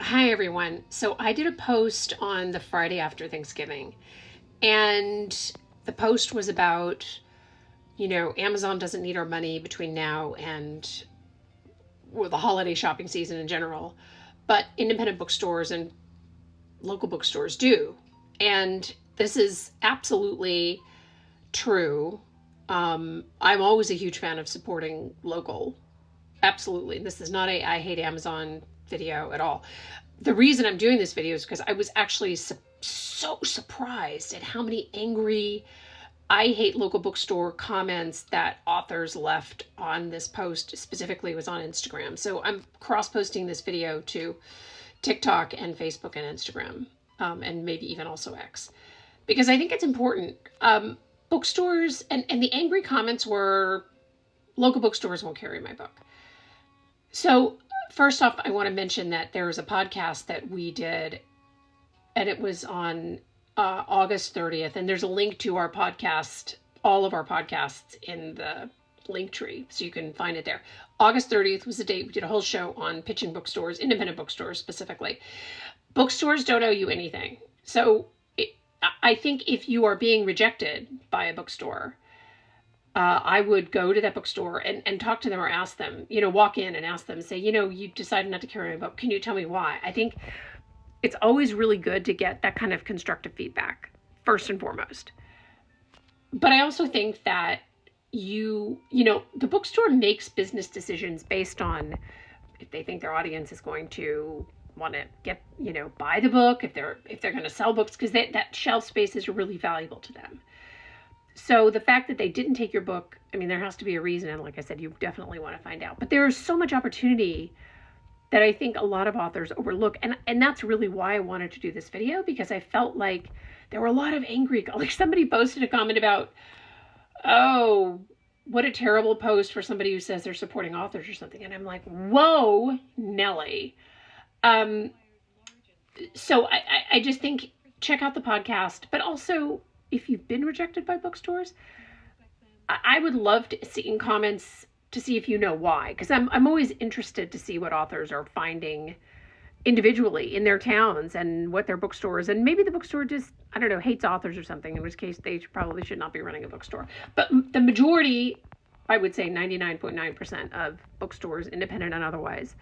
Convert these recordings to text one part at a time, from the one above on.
Hi, everyone. So I did a post on the Friday after Thanksgiving, and the post was about, Amazon doesn't need our money between now and well, the holiday shopping season in general, but independent bookstores and local bookstores do. And this is absolutely true. I'm always a huge fan of supporting local. Absolutely. This is not a I hate Amazon video at all. The reason I'm doing this video is because I was actually so surprised at how many angry I hate local bookstore comments that authors left on this post. Specifically, it was on Instagram. So I'm cross posting this video to TikTok and Facebook and Instagram, and maybe even also X, because I think it's important. Bookstores and the angry comments were local bookstores won't carry my book. So, first off, I want to mention that there was a podcast that we did, and it was on August 30th. And there's a link to our podcast, all of our podcasts in the link tree, so you can find it there. August 30th was the date. We did a whole show on pitching bookstores, independent bookstores specifically. Bookstores don't owe you anything. So, I think if you are being rejected by a bookstore, I would go to that bookstore and talk to them or ask them, walk in and ask them, say, you decided not to carry my book. Can you tell me why? I think it's always really good to get that kind of constructive feedback, first and foremost. But I also think that the bookstore makes business decisions based on if they think their audience is going to want to get, buy the book, if they're going to sell books, because that shelf space is really valuable to them. So the fact that they didn't take your book, I mean, there has to be a reason. And like I said, you definitely want to find out. But there's so much opportunity that I think a lot of authors overlook. And that's really why I wanted to do this video, because I felt like there were a lot of angry, like somebody posted a comment about, oh, what a terrible post for somebody who says they're supporting authors or something. And I'm like, whoa, Nelly. So I just think check out the podcast, but also if you've been rejected by bookstores, I would love to see in comments to see if you know why, because I'm always interested to see what authors are finding individually in their towns and what their bookstores, and maybe the bookstore just, I don't know, hates authors or something, in which case they probably should not be running a bookstore. But the majority, I would say 99.9% of bookstores, independent and otherwise,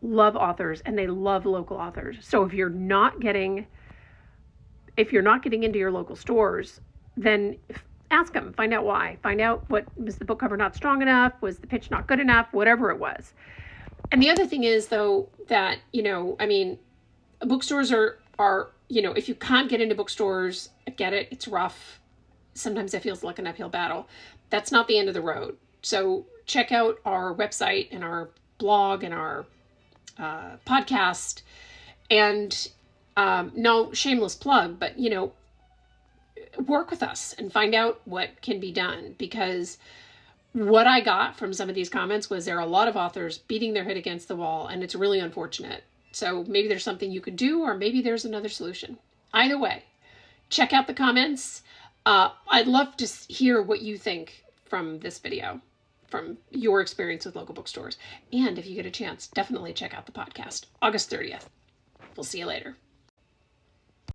love authors and they love local authors. So if you're not getting into your local stores, then ask them, find out why, find out what was the book cover not strong enough, was the pitch not good enough, whatever it was. And the other thing is, though, that, bookstores are, if you can't get into bookstores, I get it, it's rough. Sometimes it feels like an uphill battle. That's not the end of the road. So check out our website and our blog and our podcast. And no shameless plug, but, work with us and find out what can be done, because what I got from some of these comments was there are a lot of authors beating their head against the wall, and it's really unfortunate. So maybe there's something you can do, or maybe there's another solution. Either way, check out the comments. I'd love to hear what you think from this video, from your experience with local bookstores. And if you get a chance, definitely check out the podcast. August 30th. We'll see you later.